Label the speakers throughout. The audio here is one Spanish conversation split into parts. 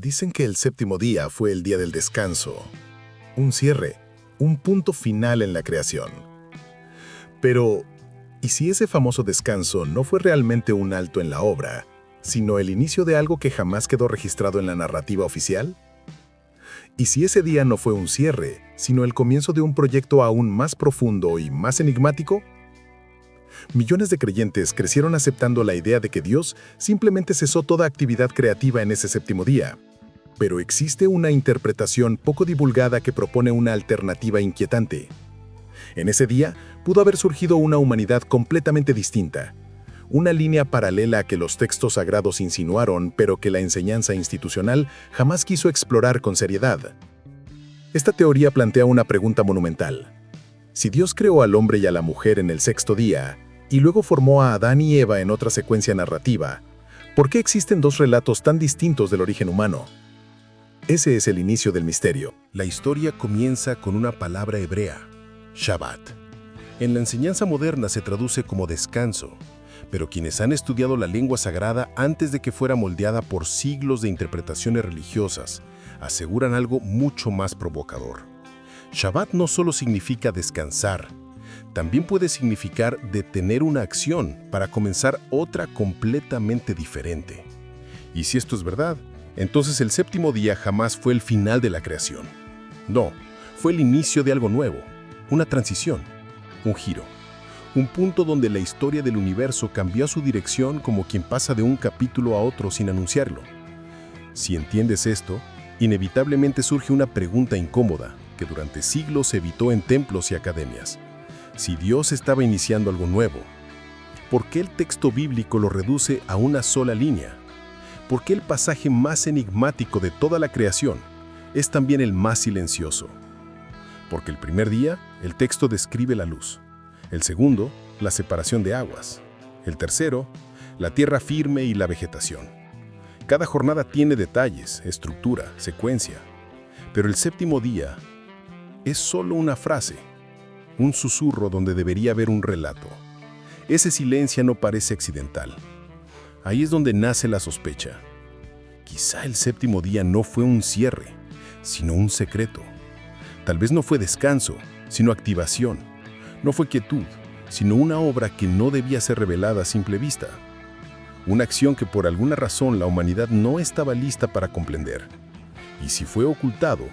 Speaker 1: Dicen que el séptimo día fue el día del descanso, un cierre, un punto final en la creación. Pero, ¿y si ese famoso descanso no fue realmente un alto en la obra, sino el inicio de algo que jamás quedó registrado en la narrativa oficial? ¿Y si ese día no fue un cierre, sino el comienzo de un proyecto aún más profundo y más enigmático? Millones de creyentes crecieron aceptando la idea de que Dios simplemente cesó toda actividad creativa en ese séptimo día. Pero existe una interpretación poco divulgada que propone una alternativa inquietante. En ese día pudo haber surgido una humanidad completamente distinta, una línea paralela que los textos sagrados insinuaron, pero que la enseñanza institucional jamás quiso explorar con seriedad. Esta teoría plantea una pregunta monumental. Si Dios creó al hombre y a la mujer en el sexto día, y luego formó a Adán y Eva en otra secuencia narrativa, ¿por qué existen dos relatos tan distintos del origen humano? Ese es el inicio del misterio.
Speaker 2: La historia comienza con una palabra hebrea, Shabbat. En la enseñanza moderna se traduce como descanso, pero quienes han estudiado la lengua sagrada antes de que fuera moldeada por siglos de interpretaciones religiosas, aseguran algo mucho más provocador. Shabbat no solo significa descansar, también puede significar detener una acción para comenzar otra completamente diferente. Y si esto es verdad, entonces el séptimo día jamás fue el final de la creación. No, fue el inicio de algo nuevo, una transición, un giro, un punto donde la historia del universo cambió su dirección como quien pasa de un capítulo a otro sin anunciarlo. Si entiendes esto, inevitablemente surge una pregunta incómoda que durante siglos se evitó en templos y academias. Si Dios estaba iniciando algo nuevo, ¿por qué el texto bíblico lo reduce a una sola línea? ¿Por qué el pasaje más enigmático de toda la creación es también el más silencioso? Porque el primer día, el texto describe la luz. El segundo, la separación de aguas. El tercero, la tierra firme y la vegetación. Cada jornada tiene detalles, estructura, secuencia. Pero el séptimo día es solo una frase, un susurro donde debería haber un relato. Ese silencio no parece accidental. Ahí es donde nace la sospecha. Quizá el séptimo día no fue un cierre, sino un secreto. Tal vez no fue descanso, sino activación. No fue quietud, sino una obra que no debía ser revelada a simple vista. Una acción que por alguna razón la humanidad no estaba lista para comprender. Y si fue ocultado,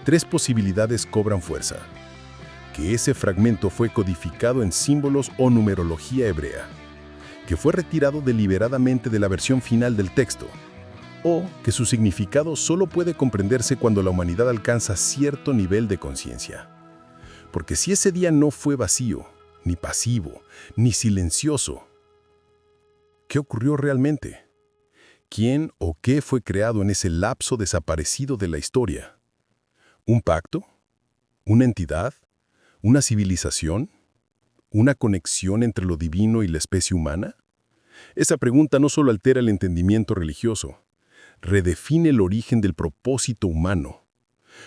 Speaker 2: tres posibilidades cobran fuerza. Que ese fragmento fue codificado en símbolos o numerología hebrea, que fue retirado deliberadamente de la versión final del texto, o que su significado solo puede comprenderse cuando la humanidad alcanza cierto nivel de conciencia. Porque si ese día no fue vacío, ni pasivo, ni silencioso, ¿qué ocurrió realmente? ¿Quién o qué fue creado en ese lapso desaparecido de la historia? ¿Un pacto? ¿Una entidad? ¿Una civilización? ¿Una conexión entre lo divino y la especie humana? Esa pregunta no solo altera el entendimiento religioso, redefine el origen del propósito humano.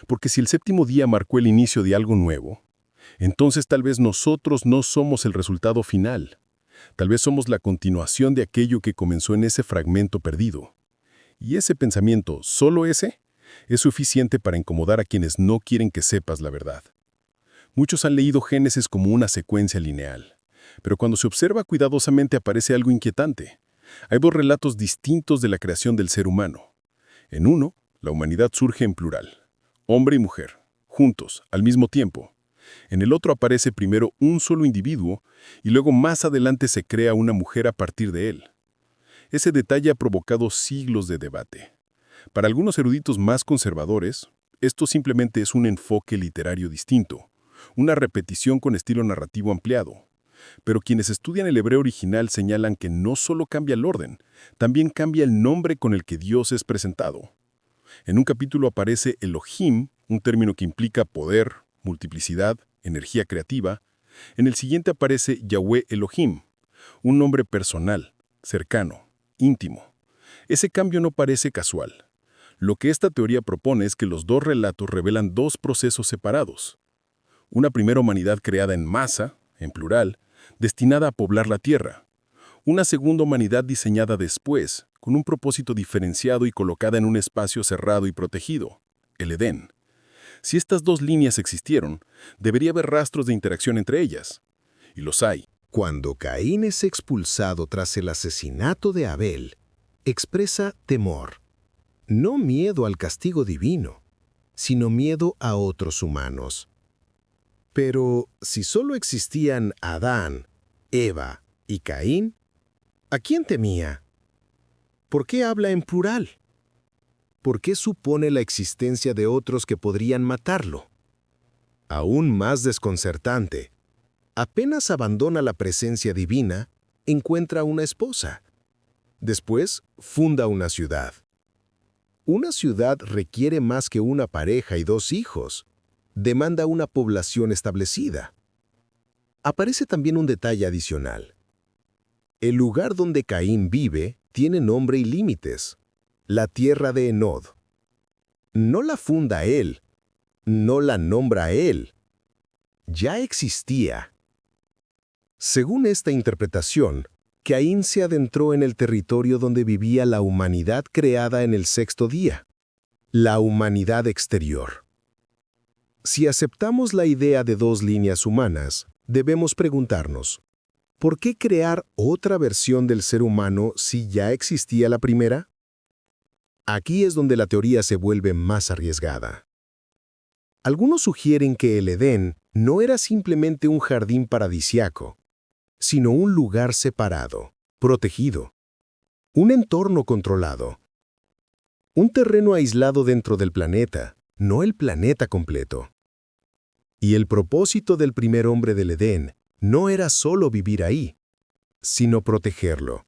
Speaker 2: Porque si el séptimo día marcó el inicio de algo nuevo, entonces tal vez nosotros no somos el resultado final. Tal vez somos la continuación de aquello que comenzó en ese fragmento perdido. Y ese pensamiento, solo ese, es suficiente para incomodar a quienes no quieren que sepas la verdad. Muchos han leído Génesis como una secuencia lineal, pero cuando se observa cuidadosamente aparece algo inquietante. Hay dos relatos distintos de la creación del ser humano. En uno, la humanidad surge en plural, hombre y mujer, juntos, al mismo tiempo. En el otro aparece primero un solo individuo y luego más adelante se crea una mujer a partir de él. Ese detalle ha provocado siglos de debate. Para algunos eruditos más conservadores, esto simplemente es un enfoque literario distinto, una repetición con estilo narrativo ampliado. Pero quienes estudian el hebreo original señalan que no solo cambia el orden, también cambia el nombre con el que Dios es presentado. En un capítulo aparece Elohim, un término que implica poder, multiplicidad, energía creativa. En el siguiente aparece Yahweh Elohim, un nombre personal, cercano, íntimo. Ese cambio no parece casual. Lo que esta teoría propone es que los dos relatos revelan dos procesos separados. Una primera humanidad creada en masa, en plural, destinada a poblar la tierra. Una segunda humanidad diseñada después, con un propósito diferenciado y colocada en un espacio cerrado y protegido, el Edén. Si estas dos líneas existieron, debería haber rastros de interacción entre ellas. Y los hay.
Speaker 3: Cuando Caín es expulsado tras el asesinato de Abel, expresa temor. No miedo al castigo divino, sino miedo a otros humanos. Pero si solo existían Adán, Eva y Caín, ¿a quién temía? ¿Por qué habla en plural? ¿Por qué supone la existencia de otros que podrían matarlo? Aún más desconcertante, apenas abandona la presencia divina, encuentra una esposa. Después, funda una ciudad. Una ciudad requiere más que una pareja y 2 hijos. Demanda una población establecida. Aparece también un detalle adicional. El lugar donde Caín vive tiene nombre y límites: la tierra de Enod. No la funda él, no la nombra él. Ya existía. Según esta interpretación, Caín se adentró en el territorio donde vivía la humanidad creada en el 6º día, la humanidad exterior. Si aceptamos la idea de 2 líneas humanas, debemos preguntarnos, ¿por qué crear otra versión del ser humano si ya existía la primera? Aquí es donde la teoría se vuelve más arriesgada. Algunos sugieren que el Edén no era simplemente un jardín paradisiaco, sino un lugar separado, protegido, un entorno controlado, un terreno aislado dentro del planeta, no el planeta completo. Y el propósito del primer hombre del Edén no era solo vivir ahí, sino protegerlo.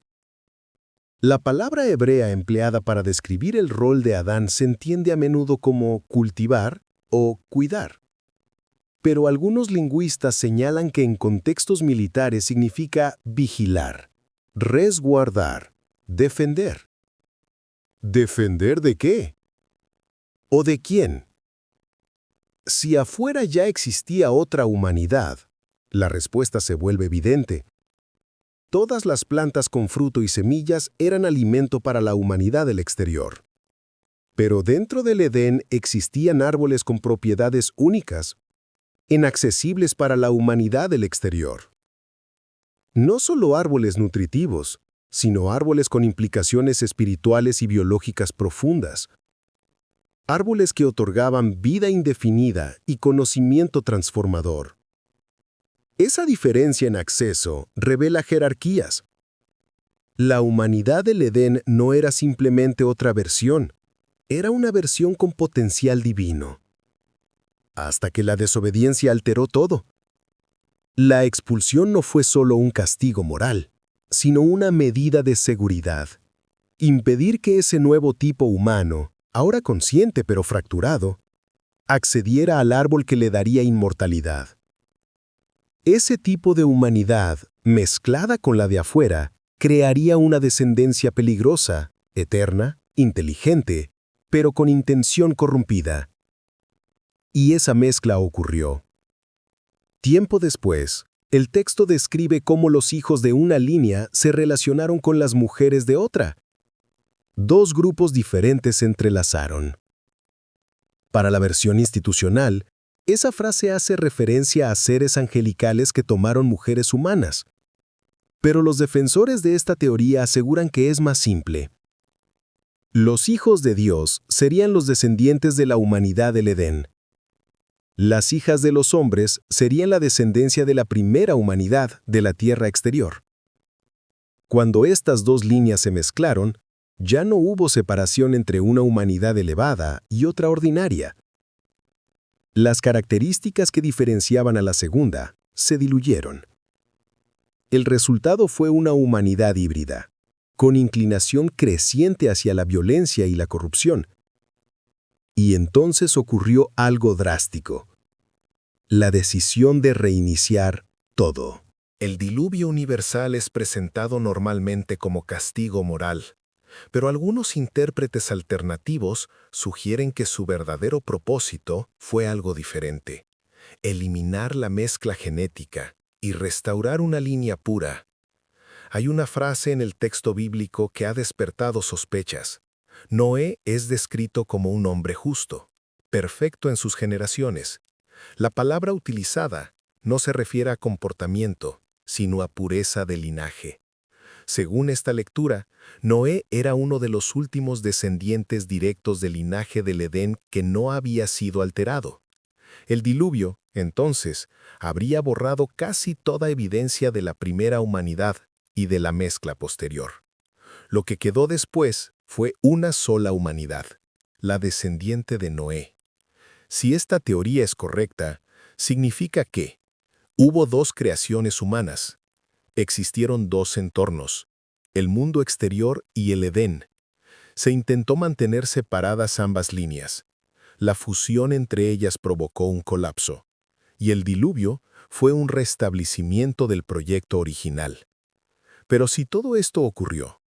Speaker 3: La palabra hebrea empleada para describir el rol de Adán se entiende a menudo como cultivar o cuidar. Pero algunos lingüistas señalan que en contextos militares significa vigilar, resguardar, defender. ¿Defender de qué? ¿O de quién? Si afuera ya existía otra humanidad, la respuesta se vuelve evidente. Todas las plantas con fruto y semillas eran alimento para la humanidad del exterior. Pero dentro del Edén existían árboles con propiedades únicas, inaccesibles para la humanidad del exterior. No solo árboles nutritivos, sino árboles con implicaciones espirituales y biológicas profundas. Árboles que otorgaban vida indefinida y conocimiento transformador. Esa diferencia en acceso revela jerarquías. La humanidad del Edén no era simplemente otra versión, era una versión con potencial divino. Hasta que la desobediencia alteró todo. La expulsión no fue solo un castigo moral, sino una medida de seguridad. Impedir que ese nuevo tipo humano, ahora consciente pero fracturado, accediera al árbol que le daría inmortalidad. Ese tipo de humanidad, mezclada con la de afuera, crearía una descendencia peligrosa, eterna, inteligente, pero con intención corrompida. Y esa mezcla ocurrió. Tiempo después, el texto describe cómo los hijos de una línea se relacionaron con las mujeres de otra. 2 grupos diferentes se entrelazaron. Para la versión institucional, esa frase hace referencia a seres angelicales que tomaron mujeres humanas. Pero los defensores de esta teoría aseguran que es más simple. Los hijos de Dios serían los descendientes de la humanidad del Edén. Las hijas de los hombres serían la descendencia de la primera humanidad de la tierra exterior. Cuando estas 2 líneas se mezclaron, ya no hubo separación entre una humanidad elevada y otra ordinaria. Las características que diferenciaban a la segunda se diluyeron. El resultado fue una humanidad híbrida, con inclinación creciente hacia la violencia y la corrupción. Y entonces ocurrió algo drástico. La decisión de reiniciar todo. El diluvio universal es presentado normalmente como castigo moral, pero algunos intérpretes alternativos sugieren que su verdadero propósito fue algo diferente: eliminar la mezcla genética y restaurar una línea pura. Hay una frase en el texto bíblico que ha despertado sospechas. Noé es descrito como un hombre justo, perfecto en sus generaciones. La palabra utilizada no se refiere a comportamiento, sino a pureza de linaje. Según esta lectura, Noé era uno de los últimos descendientes directos del linaje del Edén que no había sido alterado. El diluvio, entonces, habría borrado casi toda evidencia de la primera humanidad y de la mezcla posterior. Lo que quedó después fue una sola humanidad, la descendiente de Noé. Si esta teoría es correcta, significa que hubo dos creaciones humanas. Existieron dos entornos, el mundo exterior y el Edén. Se intentó mantener separadas ambas líneas. La fusión entre ellas provocó un colapso, y el diluvio fue un restablecimiento del proyecto original. Pero si todo esto ocurrió,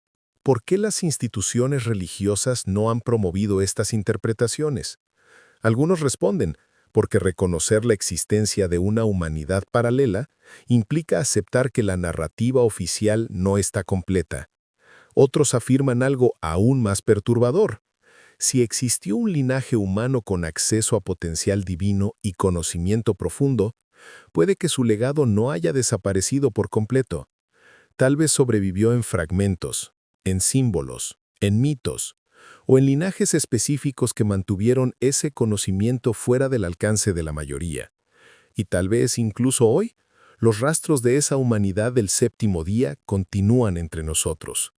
Speaker 3: ¿por qué las instituciones religiosas no han promovido estas interpretaciones? Algunos responden, porque reconocer la existencia de una humanidad paralela implica aceptar que la narrativa oficial no está completa. Otros afirman algo aún más perturbador. Si existió un linaje humano con acceso a potencial divino y conocimiento profundo, puede que su legado no haya desaparecido por completo. Tal vez sobrevivió en fragmentos, en símbolos, en mitos, o en linajes específicos que mantuvieron ese conocimiento fuera del alcance de la mayoría. Y tal vez incluso hoy, los rastros de esa humanidad del séptimo día continúan entre nosotros.